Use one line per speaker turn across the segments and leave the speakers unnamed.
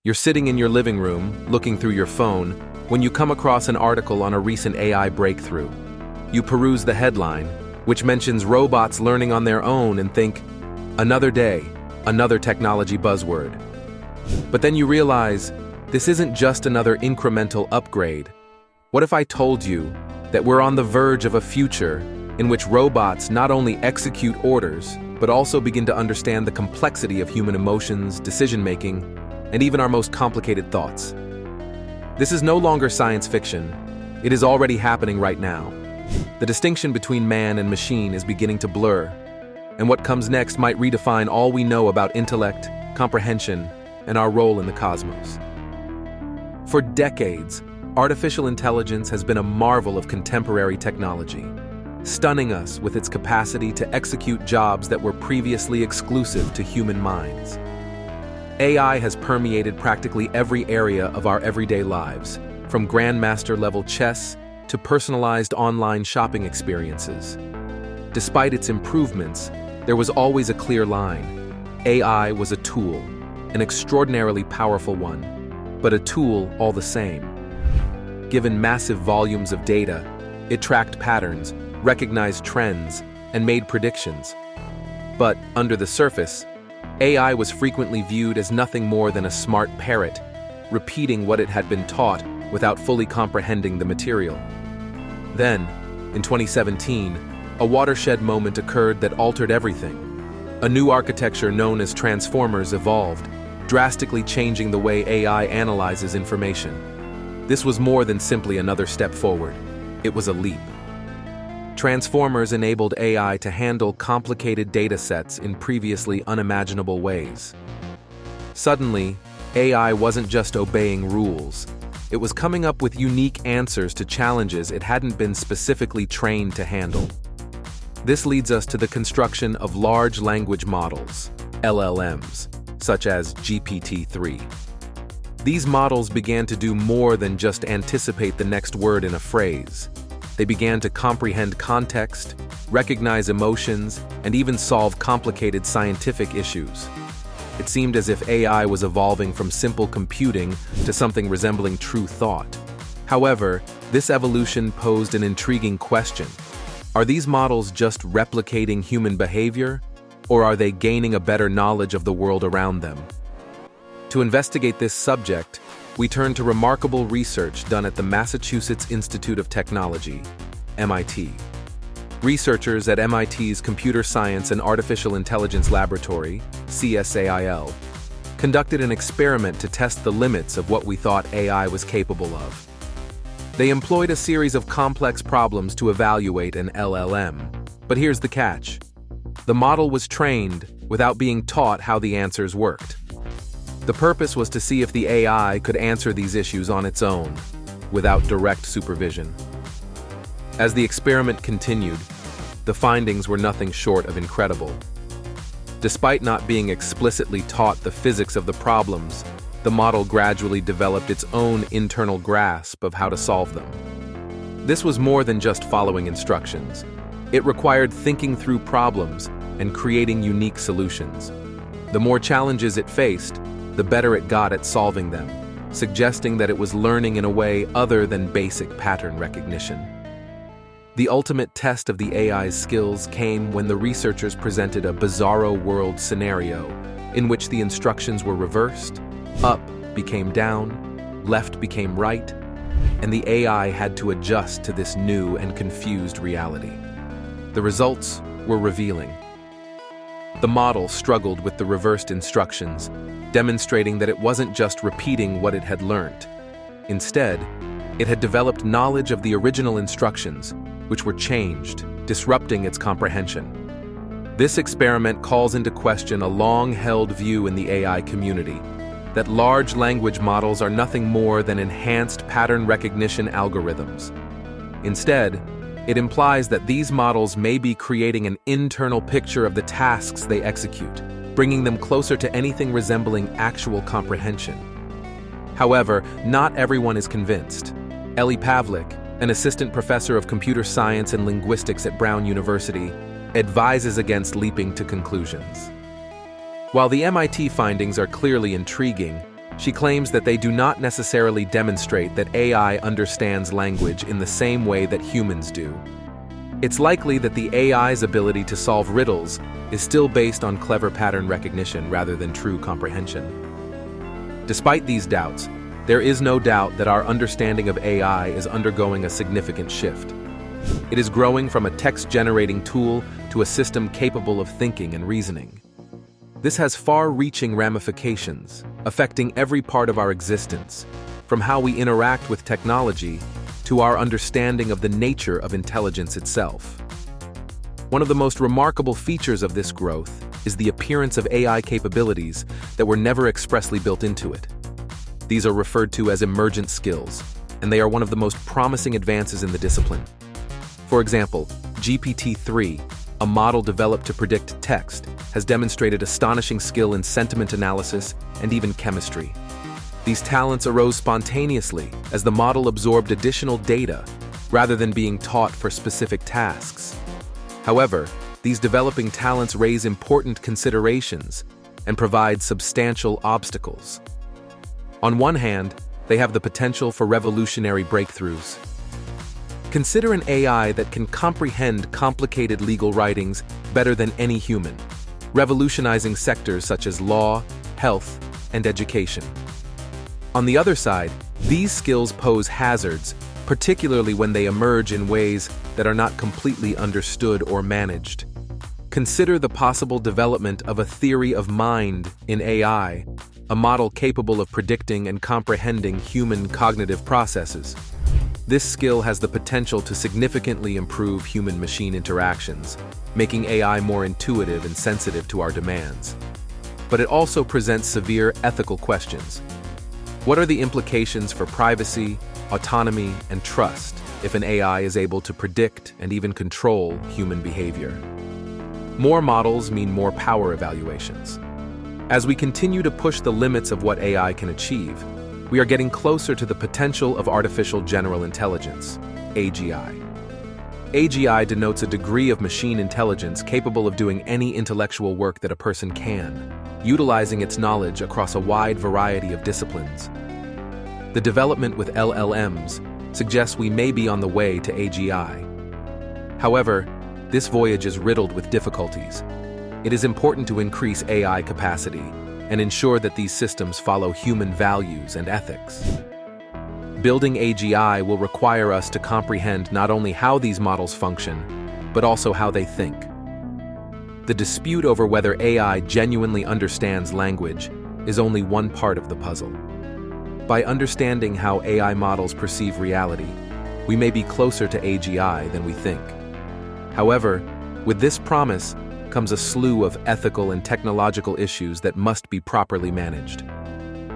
You're sitting in your living room, looking through your phone, when you come across an article on a recent AI breakthrough. You peruse the headline, which mentions robots learning on their own, and think, another day, another technology buzzword. But then you realize, this isn't just another incremental upgrade. What if I told you that we're on the verge of a future in which robots not only execute orders, but also begin to understand the complexity of human emotions, decision-making, and even our most complicated thoughts? This is no longer science fiction. It is already happening right now. The distinction between man and machine is beginning to blur, and what comes next might redefine all we know about intellect, comprehension, and our role in the cosmos. For decades, artificial intelligence has been a marvel of contemporary technology, stunning us with its capacity to execute jobs that were previously exclusive to human minds. AI has permeated practically every area of our everyday lives, from grandmaster-level chess to personalized online shopping experiences. Despite its improvements, there was always a clear line. AI was a tool, an extraordinarily powerful one, but a tool all the same. Given massive volumes of data, it tracked patterns, recognized trends, and made predictions. But under the surface, AI was frequently viewed as nothing more than a smart parrot, repeating what it had been taught without fully comprehending the material. Then, in 2017, a watershed moment occurred that altered everything. A new architecture known as transformers evolved, drastically changing the way AI analyzes information. This was more than simply another step forward. It was a leap. Transformers enabled AI to handle complicated data sets in previously unimaginable ways. Suddenly, AI wasn't just obeying rules. It was coming up with unique answers to challenges it hadn't been specifically trained to handle. This leads us to the construction of large language models, LLMs, such as GPT-3. These models began to do more than just anticipate the next word in a phrase. They began to comprehend context, recognize emotions, and even solve complicated scientific issues. It seemed as if AI was evolving from simple computing to something resembling true thought. However, this evolution posed an intriguing question. Are these models just replicating human behavior, or are they gaining a better knowledge of the world around them? To investigate this subject, we turn to remarkable research done at the Massachusetts Institute of Technology, MIT. Researchers at MIT's Computer Science and Artificial Intelligence Laboratory, CSAIL, conducted an experiment to test the limits of what we thought AI was capable of. They employed a series of complex problems to evaluate an LLM. But here's the catch. The model was trained without being taught how the answers worked. The purpose was to see if the AI could answer these issues on its own, without direct supervision. As the experiment continued, the findings were nothing short of incredible. Despite not being explicitly taught the physics of the problems, the model gradually developed its own internal grasp of how to solve them. This was more than just following instructions. It required thinking through problems and creating unique solutions. The more challenges it faced, the better it got at solving them, suggesting that it was learning in a way other than basic pattern recognition. The ultimate test of the AI's skills came when the researchers presented a bizarro world scenario in which the instructions were reversed, up became down, left became right, and the AI had to adjust to this new and confused reality. The results were revealing. The model struggled with the reversed instructions, demonstrating that it wasn't just repeating what it had learned. Instead, it had developed knowledge of the original instructions, which were changed, disrupting its comprehension. This experiment calls into question a long-held view in the AI community, that large language models are nothing more than enhanced pattern recognition algorithms. Instead, it implies that these models may be creating an internal picture of the tasks they execute, bringing them closer to anything resembling actual comprehension. However, not everyone is convinced. Eli Pavlik, an assistant professor of computer science and linguistics at Brown University, advises against leaping to conclusions. While the MIT findings are clearly intriguing, She claims that they do not necessarily demonstrate that AI understands language in the same way that humans do. It's likely that the AI's ability to solve riddles is still based on clever pattern recognition rather than true comprehension. Despite these doubts, there is no doubt that our understanding of AI is undergoing a significant shift. It is growing from a text-generating tool to a system capable of thinking and reasoning. This has far-reaching ramifications, affecting every part of our existence, from how we interact with technology to our understanding of the nature of intelligence itself. One of the most remarkable features of this growth is the appearance of AI capabilities that were never expressly built into it. These are referred to as emergent skills, and they are one of the most promising advances in the discipline. For example, GPT-3, a model developed to predict text, has demonstrated astonishing skill in sentiment analysis and even chemistry. These talents arose spontaneously as the model absorbed additional data rather than being taught for specific tasks. However, these developing talents raise important considerations and provide substantial obstacles. On one hand, they have the potential for revolutionary breakthroughs. Consider an AI that can comprehend complicated legal writings better than any human, revolutionizing sectors such as law, health, and education. On the other side, these skills pose hazards, particularly when they emerge in ways that are not completely understood or managed. Consider the possible development of a theory of mind in AI, a model capable of predicting and comprehending human cognitive processes. This skill has the potential to significantly improve human-machine interactions, making AI more intuitive and sensitive to our demands. But it also presents severe ethical questions. What are the implications for privacy, autonomy, and trust if an AI is able to predict and even control human behavior? More models mean more power evaluations. As we continue to push the limits of what AI can achieve, we are getting closer to the potential of artificial general intelligence, AGI. AGI denotes a degree of machine intelligence capable of doing any intellectual work that a person can, utilizing its knowledge across a wide variety of disciplines. The development with LLMs suggests we may be on the way to AGI. However, this voyage is riddled with difficulties. It is important to increase AI capacity and ensure that these systems follow human values and ethics. Building AGI will require us to comprehend not only how these models function, but also how they think. The dispute over whether AI genuinely understands language is only one part of the puzzle. By understanding how AI models perceive reality, we may be closer to AGI than we think. However, with this promise comes a slew of ethical and technological issues that must be properly managed.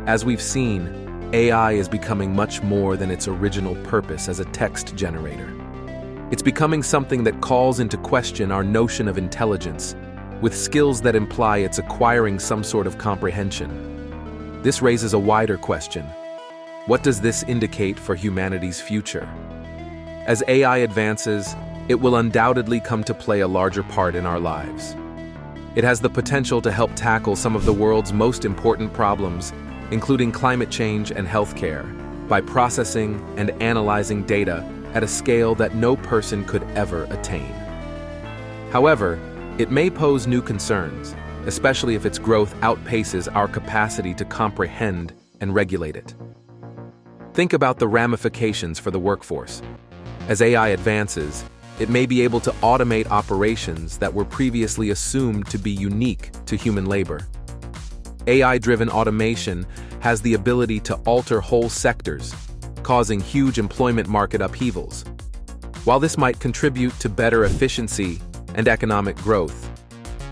As we've seen, AI is becoming much more than its original purpose as a text generator. It's becoming something that calls into question our notion of intelligence, with skills that imply it's acquiring some sort of comprehension. This raises a wider question. What does this indicate for humanity's future? As AI advances, it will undoubtedly come to play a larger part in our lives. It has the potential to help tackle some of the world's most important problems, including climate change and healthcare, by processing and analyzing data at a scale that no person could ever attain. However, it may pose new concerns, especially if its growth outpaces our capacity to comprehend and regulate it. Think about the ramifications for the workforce. As AI advances, it may be able to automate operations that were previously assumed to be unique to human labor. AI-driven automation has the ability to alter whole sectors, causing huge employment market upheavals. While this might contribute to better efficiency and economic growth,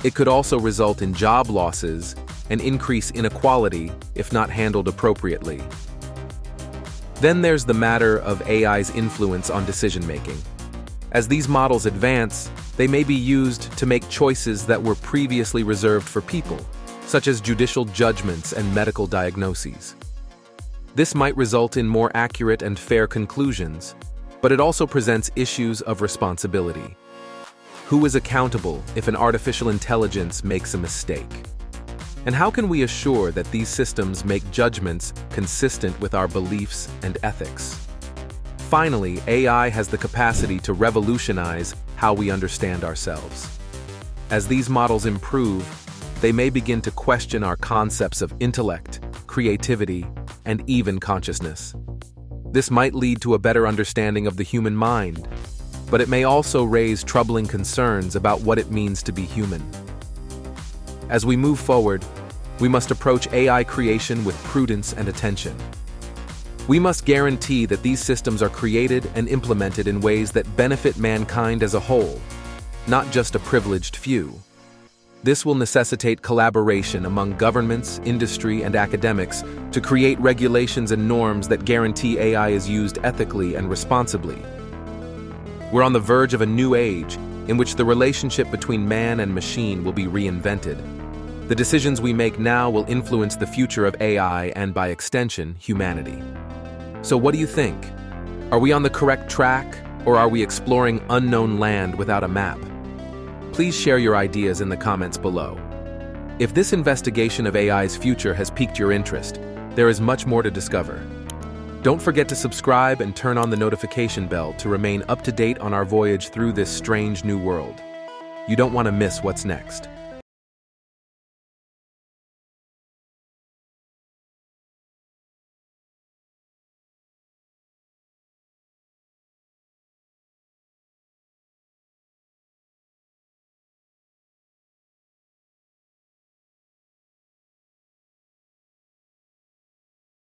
it could also result in job losses and increase inequality if not handled appropriately. Then there's the matter of AI's influence on decision-making. As these models advance, they may be used to make choices that were previously reserved for people, such as judicial judgments and medical diagnoses. This might result in more accurate and fair conclusions, but it also presents issues of responsibility. Who is accountable if an artificial intelligence makes a mistake? And how can we assure that these systems make judgments consistent with our beliefs and ethics? Finally, AI has the capacity to revolutionize how we understand ourselves. As these models improve, they may begin to question our concepts of intellect, creativity, and even consciousness. This might lead to a better understanding of the human mind, but it may also raise troubling concerns about what it means to be human. As we move forward, we must approach AI creation with prudence and attention. We must guarantee that these systems are created and implemented in ways that benefit mankind as a whole, not just a privileged few. This will necessitate collaboration among governments, industry, and academics to create regulations and norms that guarantee AI is used ethically and responsibly. We're on the verge of a new age in which the relationship between man and machine will be reinvented. The decisions we make now will influence the future of AI and, by extension, humanity. So what do you think? Are we on the correct track, or are we exploring unknown land without a map? Please share your ideas in the comments below. If this investigation of AI's future has piqued your interest, there is much more to discover. Don't forget to subscribe and turn on the notification bell to remain up to date on our voyage through this strange new world. You don't want to miss what's next.